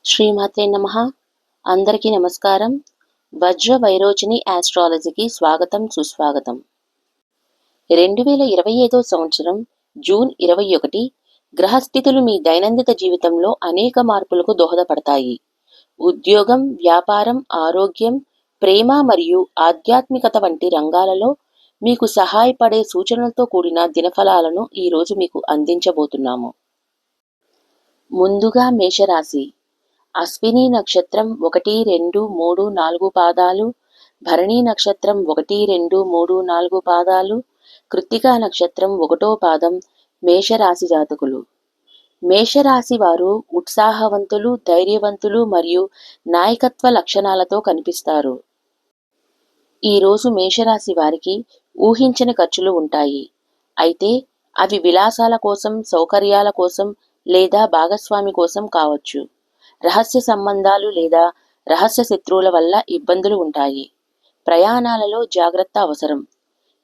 శ్రీమాత్రే నమః. అందరికీ నమస్కారం. వజ్ర వైరోచిని ఆస్ట్రాలజీకి స్వాగతం సుస్వాగతం. 2025 సంవత్సరం జూన్ 21 గ్రహస్థితులు మీ దైనందిన జీవితంలో అనేక మార్పులకు దోహదపడతాయి. ఉద్యోగం, వ్యాపారం, ఆరోగ్యం, ప్రేమ మరియు ఆధ్యాత్మికత వంటి రంగాలలో మీకు సహాయపడే సూచనలతో కూడిన దినఫలాలను ఈరోజు మీకు అందించబోతున్నాము. ముందుగా మేషరాశి. అశ్విని నక్షత్రం 1, 2, 3, 4 పాదాలు, భరణి నక్షత్రం 1, 2, 3, 4 పాదాలు, కృత్తికా నక్షత్రం 1వ పాదం మేషరాశి జాతకులు. మేషరాశి వారు ఉత్సాహవంతులు, ధైర్యవంతులు మరియు నాయకత్వ లక్షణాలతో కనిపిస్తారు. ఈరోజు మేషరాశి వారికి ఊహించని ఖర్చులు ఉంటాయి. అయితే అవి విలాసాల కోసం, సౌకర్యాల కోసం లేదా భాగస్వామి కోసం కావచ్చు. రహస్య సంబంధాలు లేదా రహస్య శత్రువుల వల్ల ఇబ్బందులు ఉంటాయి. ప్రయాణాలలో జాగ్రత్త అవసరం.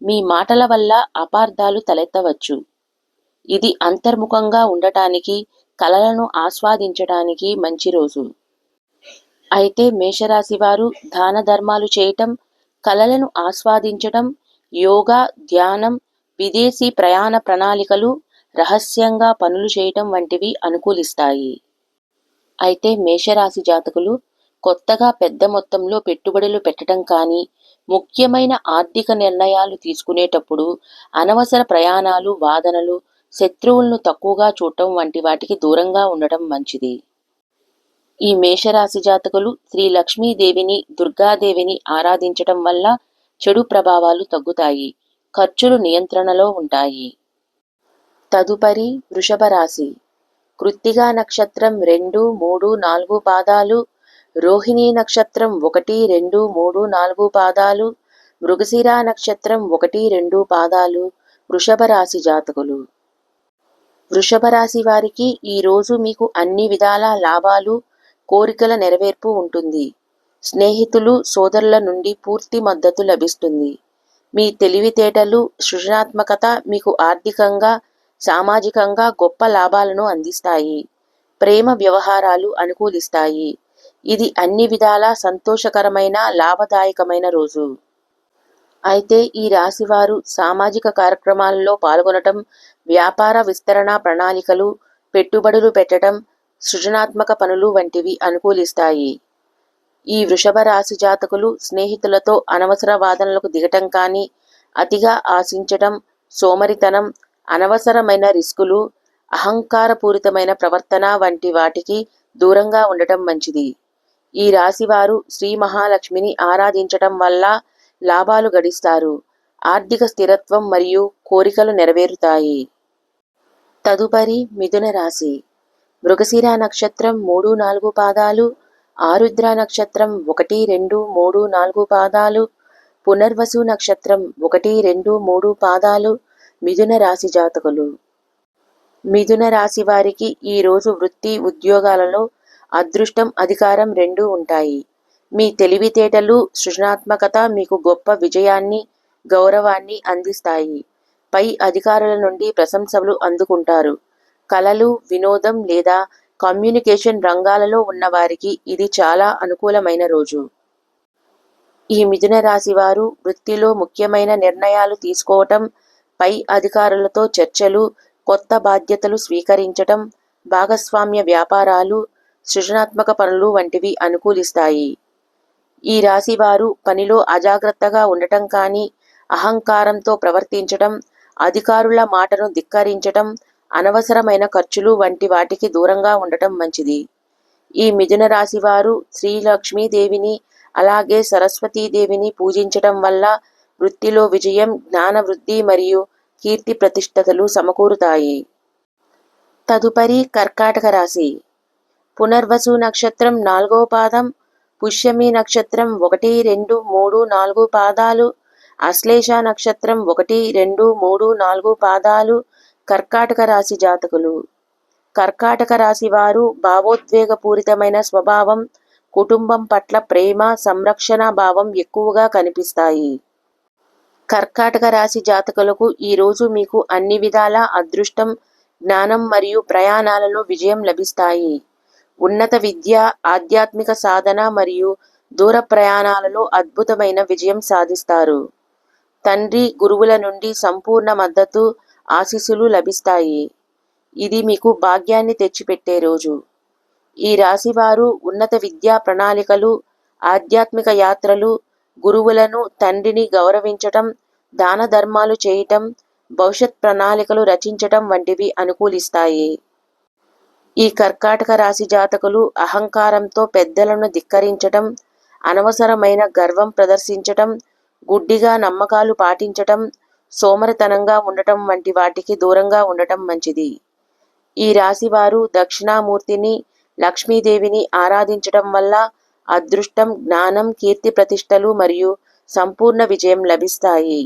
మీ మాటల వల్ల అపార్థాలు తలెత్తవచ్చు. ఇది అంతర్ముఖంగా ఉండటానికి, కలలను ఆస్వాదించడానికి మంచి రోజు. అయితే మేషరాశి వారు దాన ధర్మాలు చేయటం, కలలను ఆస్వాదించటం, యోగా, ధ్యానం, విదేశీ ప్రయాణ ప్రణాళికలు, రహస్యంగా పనులు చేయటం వంటివి అనుకూలిస్తాయి. అయితే మేషరాశి జాతకులు కొత్తగా పెద్ద మొత్తంలో పెట్టుబడులు పెట్టడం కానీ, ముఖ్యమైన ఆర్థిక నిర్ణయాలు తీసుకునేటప్పుడు అనవసర ప్రయాణాలు, వాదనలు, శత్రువులను తక్కువగా చూడటం వంటి వాటికి దూరంగా ఉండటం మంచిది. ఈ మేషరాశి జాతకులు శ్రీ లక్ష్మీదేవిని, దుర్గాదేవిని ఆరాధించటం వల్ల చెడు ప్రభావాలు తగ్గుతాయి. ఖర్చులు నియంత్రణలో ఉంటాయి. తదుపరి వృషభ రాశి. కృత్తికా నక్షత్రం 2, 3, 4 పాదాలు, రోహిణీ నక్షత్రం 1, 2, 3, 4 పాదాలు, మృగశిర నక్షత్రం 1, 2 పాదాలు వృషభ రాశి జాతకులు. వృషభ రాశి వారికి ఈరోజు మీకు అన్ని విధాల లాభాలు, కోరికల నెరవేర్పు ఉంటుంది. స్నేహితులు, సోదరుల నుండి పూర్తి మద్దతు లభిస్తుంది. మీ తెలివితేటలు, సృజనాత్మకత మీకు ఆర్థికంగా, సామాజికంగా గొప్ప లాభాలను అందిస్తాయి. ప్రేమ వ్యవహారాలు అనుకూలిస్తాయి. ఇది అన్ని విధాలా సంతోషకరమైన, లాభదాయకమైన రోజు. అయితే ఈ రాశివారు సామాజిక కార్యక్రమాలలో పాల్గొనటం, వ్యాపార విస్తరణ ప్రణాళికలు, పెట్టుబడులు పెట్టడం, సృజనాత్మక పనులు వంటివి అనుకూలిస్తాయి. ఈ వృషభ రాశి జాతకులు స్నేహితులతో అనవసర వాదనలకు దిగటం కానీ, అతిగా ఆశించటం, సోమరితనం, అనవసరమైన రిస్కులు, అహంకారపూరితమైన ప్రవర్తన వంటి వాటికి దూరంగా ఉండటం మంచిది. ఈ రాశివారు శ్రీ మహాలక్ష్మిని ఆరాధించటం వల్ల లాభాలు గడిస్తారు. ఆర్థిక స్థిరత్వం మరియు కోరికలు నెరవేరుతాయి. తదుపరి మిథున రాశి. మృగశిర నక్షత్రం 3, 4 పాదాలు, ఆరుద్ర నక్షత్రం 1, 2, 3, 4 పాదాలు, పునర్వసు నక్షత్రం 1, 2, 3 పాదాలు మిథున రాశి జాతకులు. మిథున రాశి వారికి ఈరోజు వృత్తి, ఉద్యోగాలలో అదృష్టం, అధికారం రెండూ ఉంటాయి. మీ తెలివితేటలు, సృజనాత్మకత మీకు గొప్ప విజయాన్ని, గౌరవాన్ని అందిస్తాయి. పై అధికారుల నుండి ప్రశంసలు అందుకుంటారు. కళలు, వినోదం లేదా కమ్యూనికేషన్ రంగాలలో ఉన్నవారికి ఇది చాలా అనుకూలమైన రోజు. ఈ మిథున రాశి వారు వృత్తిలో ముఖ్యమైన నిర్ణయాలు తీసుకోవటం, పై అధికారులతో చర్చలు, కొత్త బాధ్యతలు స్వీకరించటం, భాగస్వామ్య వ్యాపారాలు, సృజనాత్మక పనులు వంటివి అనుకూలిస్తాయి. ఈ రాశి వారు పనిలో అజాగ్రత్తగా ఉండటం కానీ, అహంకారంతో ప్రవర్తించటం, అధికారుల మాటను ధిక్కరించటం, అనవసరమైన ఖర్చులు వంటి వాటికి దూరంగా ఉండటం మంచిది. ఈ మిథున రాశి వారు శ్రీ లక్ష్మీదేవిని అలాగే సరస్వతీదేవిని పూజించటం వల్ల వృత్తిలో విజయం, జ్ఞాన వృద్ధి మరియు కీర్తి ప్రతిష్టతలు సమకూరుతాయి. తదుపరి కర్కాటక రాశి. పునర్వసు నక్షత్రం 4వ పాదం, పుష్యమి నక్షత్రం 1, 2, 3, 4 పాదాలు, అశ్లేష నక్షత్రం 1, 2, 3, 4 పాదాలు కర్కాటక రాశి జాతకులు. కర్కాటక రాశి వారు భావోద్వేగపూరితమైన స్వభావం, కుటుంబం పట్ల ప్రేమ, సంరక్షణ భావం ఎక్కువగా కనిపిస్తాయి. కర్కాటక రాశి జాతకులకు ఈరోజు మీకు అన్ని విధాల అదృష్టం, జ్ఞానం మరియు ప్రయాణాలలో విజయం లభిస్తాయి. ఉన్నత విద్య, ఆధ్యాత్మిక సాధన మరియు దూర ప్రయాణాలలో అద్భుతమైన విజయం సాధిస్తారు. తండ్రి, గురువుల నుండి సంపూర్ణ మద్దతు, ఆశీస్సులు లభిస్తాయి. ఇది మీకు భాగ్యాన్ని తెచ్చిపెట్టే రోజు. ఈ రాశివారు ఉన్నత విద్యా ప్రణాళికలు, ఆధ్యాత్మిక యాత్రలు, గురువులను, తండ్రిని గౌరవించటం, దాన ధర్మాలు చేయటం, భవిష్యత్ ప్రణాళికలు రచించటం వంటివి అనుకూలిస్తాయి. ఈ కర్కాటక రాశి జాతకులు అహంకారంతో పెద్దలను ధిక్కరించటం, అనవసరమైన గర్వం ప్రదర్శించటం, గుడ్డిగా నమ్మకాలు పాటించటం, సోమరితనంగా ఉండటం వంటి వాటికి దూరంగా ఉండటం మంచిది. ఈ రాశివారు దక్షిణామూర్తిని, లక్ష్మీదేవిని ఆరాధించటం వల్ల అదృష్టం, జ్ఞానం, కీర్తి ప్రతిష్టలు మరియు సంపూర్ణ విజయం లభిస్తాయి.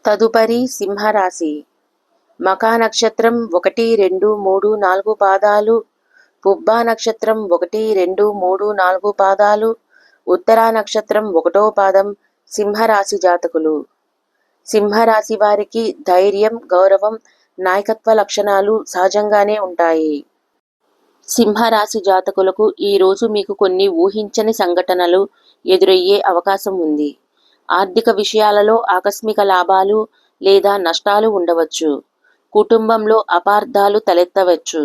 తదుపరి సింహరాశి. మఖా నక్షత్రం 1, 2, 3, 4 పాదాలు, పుబ్బా నక్షత్రం 1, 2, 3, 4 పాదాలు, ఉత్తరా నక్షత్రం 1వ పాదం సింహరాశి జాతకులు. సింహరాశి వారికి ధైర్యం, గౌరవం, నాయకత్వ లక్షణాలు సహజంగానే ఉంటాయి. సింహరాశి జాతకులకు ఈ రోజు మీకు కొన్ని ఊహించని సంఘటనలు ఎదురయ్యే అవకాశం ఉంది. ఆర్థిక విషయాలలో ఆకస్మిక లాభాలు లేదా నష్టాలు ఉండవచ్చు. కుటుంబంలో అపార్థాలు తలెత్తవచ్చు.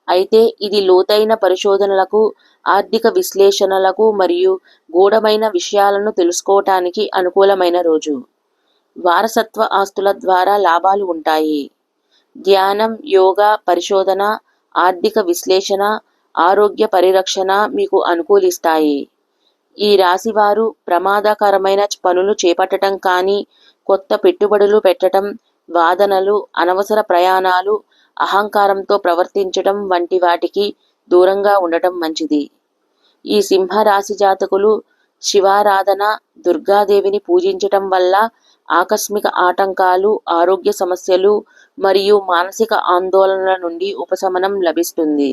అయితే ఇది లోతైన పరిశోధనలకు, ఆర్థిక విశ్లేషణలకు మరియు గూఢమైన విషయాలను తెలుసుకోవటానికి అనుకూలమైన రోజు. వారసత్వ ఆస్తుల ద్వారా లాభాలు ఉంటాయి. ధ్యానం, యోగా, పరిశోధన, ఆర్థిక విశ్లేషణ, ఆరోగ్య పరిరక్షణ మీకు అనుకూలిస్తాయి. ఈ రాశివారు ప్రమాదకరమైన పనులు చేపట్టడం కానీ, కొత్త పెట్టుబడులు పెట్టడం, వాదనలు, అనవసర ప్రయాణాలు, అహంకారంతో ప్రవర్తించడం వంటి వాటికి దూరంగా ఉండటం మంచిది. ఈ సింహరాశి జాతకులు శివారాధన, దుర్గాదేవిని పూజించటం వల్ల ఆకస్మిక ఆటంకాలు, ఆరోగ్య సమస్యలు మరియు మానసిక ఆందోళనల నుండి ఉపశమనం లభిస్తుంది.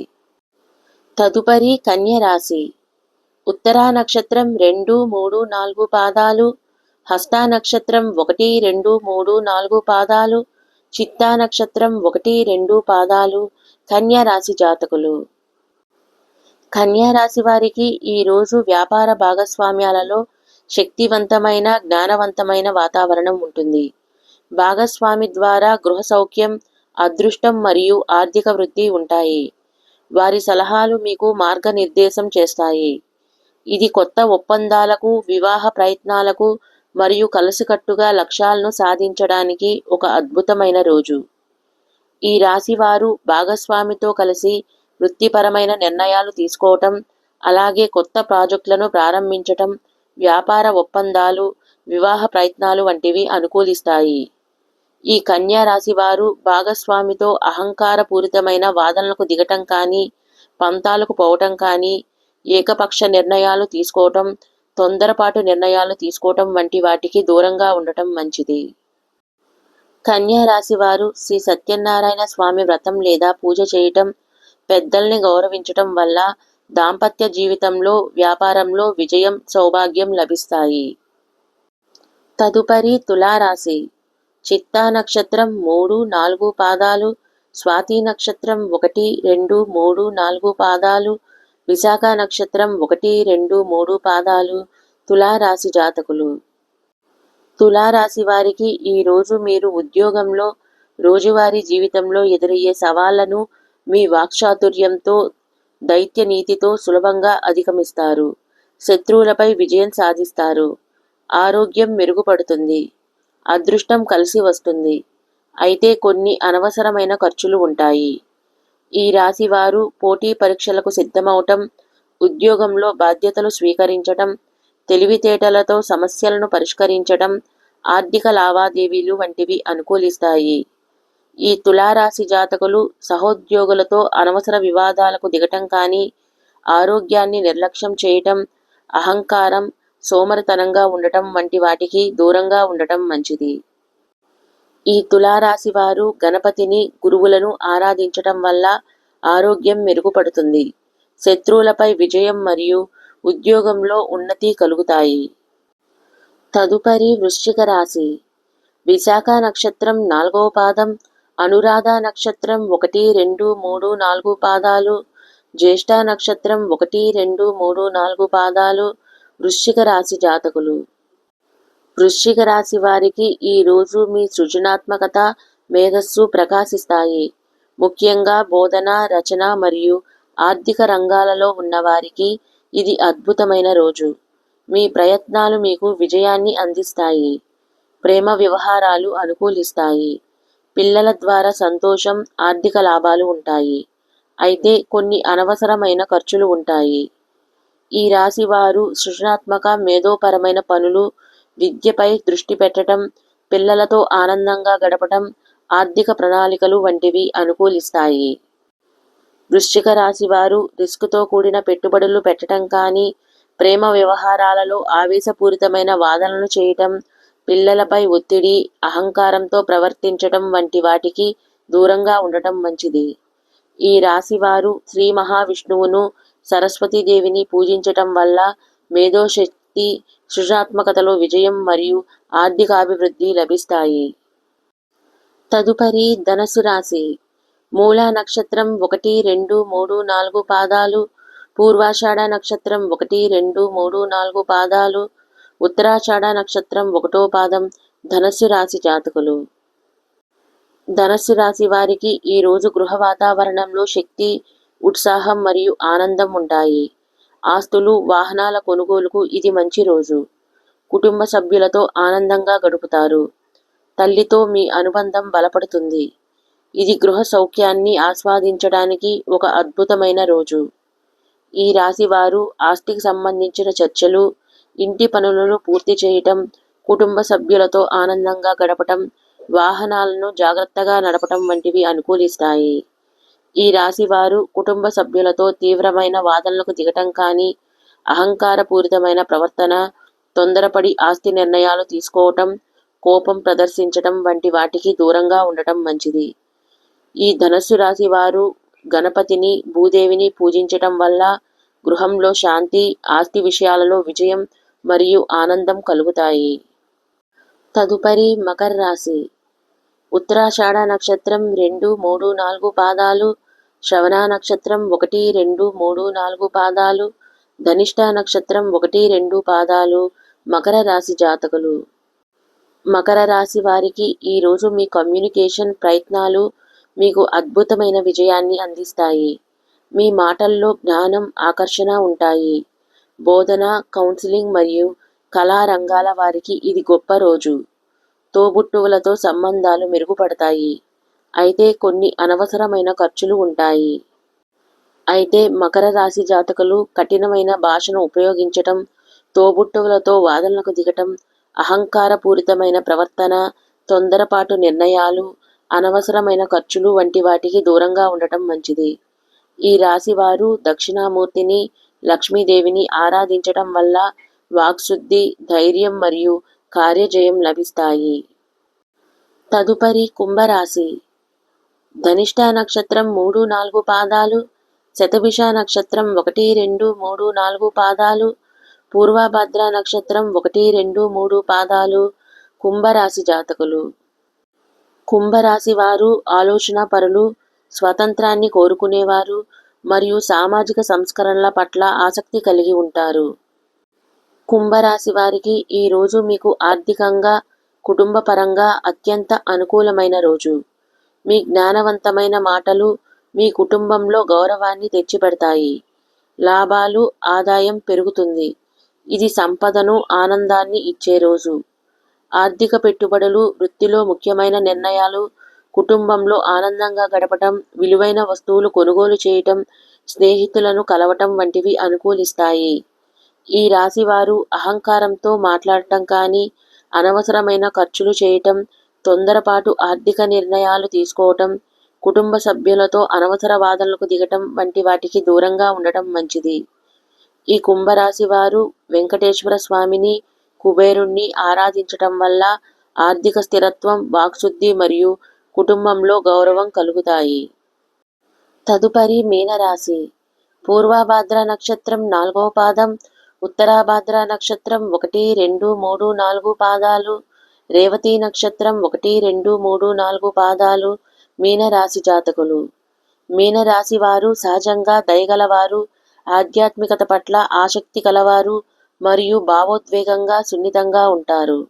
తదుపరి కన్య రాశి. ఉత్తరా నక్షత్రం 2, 3, 4 పాదాలు, హస్తా నక్షత్రం 1, 2, 3, 4 పాదాలు, చిత్తా నక్షత్రం 1, 2 పాదాలు కన్యా రాశి జాతకులు. కన్యా రాశి వారికి ఈ రోజు వ్యాపార భాగస్వామ్యాలలో శక్తివంతమైన, జ్ఞానవంతమైన వాతావరణం ఉంటుంది. భాగస్వామి ద్వారా గృహ సౌఖ్యం, అదృష్టం మరియు ఆర్థిక వృద్ధి ఉంటాయి. వారి సలహాలు మీకు మార్గనిర్దేశం చేస్తాయి. ఇది కొత్త ఒప్పందాలకు, వివాహ ప్రయత్నాలకు మరియు కలిసికట్టుగా లక్ష్యాలను సాధించడానికి ఒక అద్భుతమైన రోజు. ఈ రాశివారు భాగస్వామితో కలిసి వృత్తిపరమైన నిర్ణయాలు తీసుకోవటం, అలాగే కొత్త ప్రాజెక్టులను ప్రారంభించటం, వ్యాపార ఒప్పందాలు, వివాహ ప్రయత్నాలు వంటివి అనుకూలిస్తాయి. ఈ కన్యా రాశి వారు భాగస్వామితో అహంకారపూరితమైన వాదనలకు దిగటం కానీ, పంతాలకు పోవటం కానీ, ఏకపక్ష నిర్ణయాలు తీసుకోవటం, తొందరపాటు నిర్ణయాలు తీసుకోవటం వంటి వాటికి దూరంగా ఉండటం మంచిది. కన్యా రాశి వారు శ్రీ సత్యనారాయణ స్వామి వ్రతం లేదా పూజ చేయటం, పెద్దల్ని గౌరవించటం వల్ల దాంపత్య జీవితంలో, వ్యాపారంలో విజయం, సౌభాగ్యం లభిస్తాయి. తదుపరి తులారాశి. చిత్తా నక్షత్రం 3, 4 పాదాలు, స్వాతి నక్షత్రం 1, 2, 3, 4 పాదాలు, విశాఖ నక్షత్రం 1, 2, 3 పాదాలు తులారాశి జాతకులు. తులారాశి వారికి ఈ రోజు మీరు ఉద్యోగంలో, రోజువారీ జీవితంలో ఎదురయ్యే సవాళ్లను మీ వాక్చాతుర్యంతో, దైత్య నీతితో సులభంగా అధిగమిస్తారు. శత్రువులపై విజయం సాధిస్తారు. ఆరోగ్యం మెరుగుపడుతుంది. అదృష్టం కలిసి వస్తుంది. అయితే కొన్ని అనవసరమైన ఖర్చులు ఉంటాయి. ఈ రాశి వారు పోటీ పరీక్షలకు సిద్ధమవటం, ఉద్యోగంలో బాధ్యతలు స్వీకరించటం, తెలివితేటలతో సమస్యలను పరిష్కరించటం, ఆర్థిక లావాదేవీలు వంటివి అనుకూలిస్తాయి. ఈ తులారాశి జాతకులు సహోద్యోగులతో అనవసర వివాదాలకు దిగటం కానీ, ఆరోగ్యాన్ని నిర్లక్ష్యం చేయటం, అహంకారం, సోమరితనంగా ఉండటం వంటి వాటికి దూరంగా ఉండటం మంచిది. ఈ తులారాశి వారు గణపతిని, గురువులను ఆరాధించటం వల్ల ఆరోగ్యం మెరుగుపడుతుంది. శత్రువులపై విజయం మరియు ఉద్యోగంలో ఉన్నతి కలుగుతాయి. తదుపరి వృశ్చిక రాశి. విశాఖ నక్షత్రం 4వ పాదం, అనురాధ నక్షత్రం 1, 2, 3, 4 పాదాలు, జ్యేష్ఠ నక్షత్రం 1, 2, 3, 4 పాదాలు వృశ్చిక రాశి జాతకులు. వృశ్చిక రాశి వారికి ఈ రోజు మీ సృజనాత్మకత, మేధస్సు ప్రకాశిస్తాయి. ముఖ్యంగా బోధన, రచన మరియు ఆర్థిక రంగాలలో ఉన్నవారికి ఇది అద్భుతమైన రోజు. మీ ప్రయత్నాలు మీకు విజయాన్ని అందిస్తాయి. ప్రేమ వ్యవహారాలు అనుకూలిస్తాయి. పిల్లల ద్వారా సంతోషం, ఆర్థిక లాభాలు ఉంటాయి. అయితే కొన్ని అనవసరమైన ఖర్చులు ఉంటాయి. ఈ రాశి వారు సృజనాత్మక, మేధోపరమైన పనులు, విద్యపై దృష్టి పెట్టడం, పిల్లలతో ఆనందంగా గడపడం, ఆర్థిక ప్రణాళికలు వంటివి అనుకూలిస్తాయి. వృశ్చిక రాశి వారు రిస్క్తో కూడిన పెట్టుబడులు పెట్టడం కానీ, ప్రేమ వ్యవహారాలలో ఆవేశపూరితమైన వాదనలు చేయటం, పిల్లలపై ఒత్తిడి, అహంకారంతో ప్రవర్తించటం వంటి వాటికి దూరంగా ఉండటం మంచిది. ఈ రాశివారు శ్రీ మహావిష్ణువును, సరస్వతీదేవిని పూజించటం వల్ల మేధోశక్తి, సృజనాత్మకతలో విజయం మరియు ఆర్థికాభివృద్ధి లభిస్తాయి. తదుపరి ధనస్సు రాశి. మూలా నక్షత్రం 1, 2, 3, 4 పాదాలు, పూర్వాషాఢ నక్షత్రం 1, 2, 3, 4 పాదాలు, ఉత్తరాషాఢ నక్షత్రం 1వ పాదం ధనస్సు రాశి జాతకులు. ధనస్సు రాశి వారికి ఈ రోజు గృహ వాతావరణంలో శక్తి, ఉత్సాహం మరియు ఆనందం ఉంటాయి. ఆస్తులు, వాహనాల కొనుగోలుకు ఇది మంచి రోజు. కుటుంబ సభ్యులతో ఆనందంగా గడుపుతారు. తల్లితో మీ అనుబంధం బలపడుతుంది. ఇది గృహ సౌఖ్యాన్ని ఆస్వాదించడానికి ఒక అద్భుతమైన రోజు. ఈ రాశి వారు ఆస్తికి సంబంధించిన చర్చలు, ఇంటి పనులను పూర్తి చేయటం, కుటుంబ సభ్యులతో ఆనందంగా గడపటం, వాహనాలను జాగ్రత్తగా నడపటం వంటివి అనుకూలిస్తాయి. ఈ రాశి వారు కుటుంబ సభ్యులతో తీవ్రమైన వాదనలకు దిగటం కానీ, అహంకారపూరితమైన ప్రవర్తన, తొందరపడి ఆస్తి నిర్ణయాలు తీసుకోవటం, కోపం ప్రదర్శించటం వంటి వాటికి దూరంగా ఉండటం మంచిది. ఈ ధనస్సు రాశి వారు గణపతిని, భూదేవిని పూజించటం వల్ల గృహంలో శాంతి, ఆస్తి విషయాలలో విజయం మరియు ఆనందం కలుగుతాయి. తదుపరి మకర రాశి. ఉత్తరాషాఢ నక్షత్రం 2, 3, 4 పాదాలు, శ్రవణ నక్షత్రం 1, 2, 3, 4 పాదాలు, ధనిష్ట నక్షత్రం 1, 2 పాదాలు మకర రాశి జాతకులు. మకర రాశి వారికి ఈరోజు మీ కమ్యూనికేషన్ ప్రయత్నాలు మీకు అద్భుతమైన విజయాన్ని అందిస్తాయి. మీ మాటల్లో జ్ఞానం, ఆకర్షణ ఉంటాయి. బోధన, కౌన్సిలింగ్ మరియు కళా రంగాల వారికి ఇది గొప్ప రోజు. తోబుట్టువులతో సంబంధాలు మెరుగుపడతాయి. అయితే కొన్ని అనవసరమైన ఖర్చులు ఉంటాయి. అయితే మకర రాశి జాతకులు కఠినమైన భాషను ఉపయోగించటం, తోబుట్టువులతో వాదనలకు దిగటం, అహంకారపూరితమైన ప్రవర్తన, తొందరపాటు నిర్ణయాలు, అనవసరమైన ఖర్చులు వంటి వాటికి దూరంగా ఉండటం మంచిది. ఈ రాశి వారు దక్షిణామూర్తిని, లక్ష్మీదేవిని ఆరాధించటం వల్ల వాక్శుద్ధి, ధైర్యం మరియు కార్యజయం లభిస్తాయి. తదుపరి కుంభరాశి. ధనిష్ట నక్షత్రం 3, 4 పాదాలు, శతభిష నక్షత్రం 1, 2, 3, 4 పాదాలు, పూర్వభద్ర నక్షత్రం 1, 2, 3 పాదాలు కుంభరాశి జాతకులు. కుంభరాశి వారు ఆలోచన పరులు, స్వాతంత్రాన్ని కోరుకునేవారు మరియు సామాజిక సంస్కరణల పట్ల ఆసక్తి కలిగి ఉంటారు. కుంభరాశి వారికి ఈ రోజు మీకు ఆర్థికంగా, కుటుంబ పరంగా అత్యంత అనుకూలమైన రోజు. మీ జ్ఞానవంతమైన మాటలు మీ కుటుంబంలో గౌరవాన్ని తెచ్చిపెడతాయి. లాభాలు, ఆదాయం పెరుగుతుంది. ఇది సంపదను, ఆనందాన్ని ఇచ్చే రోజు. ఆర్థిక పెట్టుబడులు, వృత్తిలో ముఖ్యమైన నిర్ణయాలు, కుటుంబంలో ఆనందంగా గడపటం, విలువైన వస్తువులు కొనుగోలు చేయటం, స్నేహితులను కలవటం వంటివి అనుకూలిస్తాయి. ఈ రాశి వారు అహంకారంతో మాట్లాడటం కానీ, అనవసరమైన ఖర్చులు చేయటం, తొందరపాటు ఆర్థిక నిర్ణయాలు తీసుకోవటం, కుటుంబ సభ్యులతో అనవసర వాదనలకు దిగటం వంటి వాటికి దూరంగా ఉండటం మంచిది. ఈ కుంభరాశి వారు వెంకటేశ్వర స్వామిని, కుబేరుణ్ణి ఆరాధించటం వల్ల ఆర్థిక స్థిరత్వం, వాక్శుద్ధి మరియు కుటుంబంలో గౌరవం కలుగుతాయి. తదుపరి మీనరాశి. పూర్వభాద్ర నక్షత్రం 4వ పాదం, ఉత్తరాభాద్ర నక్షత్రం 1, 2, 3, 4 పాదాలు, రేవతి నక్షత్రం 1, 2, 3, 4 పాదాలు మీనరాశి జాతకులు. మీనరాశి వారు సహజంగా దయగలవారు, ఆధ్యాత్మికత పట్ల ఆసక్తి కలవారు మరియు భావోద్వేగంగా సున్నితంగా ఉంటారు.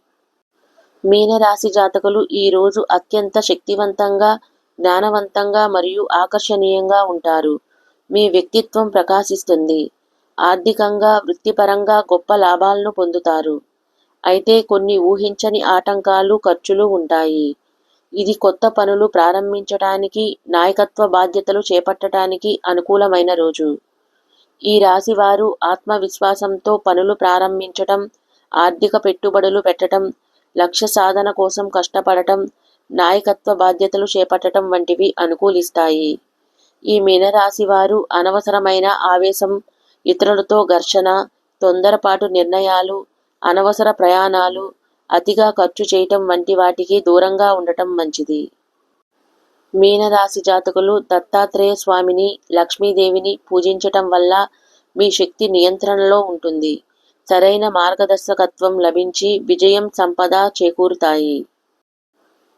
మీనరాశి జాతకులు ఈ రోజు అత్యంత శక్తివంతంగా, జ్ఞానవంతంగా మరియు ఆకర్షణీయంగా ఉంటారు. మీ వ్యక్తిత్వం ప్రకాశిస్తుంది. ఆర్థికంగా, వృత్తిపరంగా గొప్ప లాభాలను పొందుతారు. అయితే కొన్ని ఊహించని ఆటంకాలు, ఖర్చులు ఉంటాయి. ఇది కొత్త పనులు ప్రారంభించటానికి, నాయకత్వ బాధ్యతలు చేపట్టడానికి అనుకూలమైన రోజు. ఈ రాశి వారు ఆత్మవిశ్వాసంతో పనులు ప్రారంభించటం, ఆర్థిక పెట్టుబడులు పెట్టటం, లక్ష్య సాధన కోసం కష్టపడటం, నాయకత్వ బాధ్యతలు చేపట్టటం వంటివి అనుకూలిస్తాయి. ఈ మీనరాశి వారు అనవసరమైన ఆవేశం, ఇతరులతో ఘర్షణ, తొందరపాటు నిర్ణయాలు, అనవసర ప్రయాణాలు, అతిగా ఖర్చు చేయటం వంటి వాటికి దూరంగా ఉండటం మంచిది. మీనరాశి జాతకులు దత్తాత్రేయ స్వామిని, లక్ష్మీదేవిని పూజించటం వల్ల మీ శక్తి నియంత్రణలో ఉంటుంది. సరైన మార్గదర్శకత్వం లభించి విజయం, సంపద చేకూరుతాయి.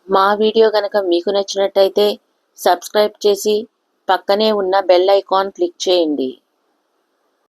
మా వీడియో గనక మీకు నచ్చినట్టయితే సబ్స్క్రైబ్ చేసి పక్కనే ఉన్న బెల్ ఐకాన్ క్లిక్ చేయండి.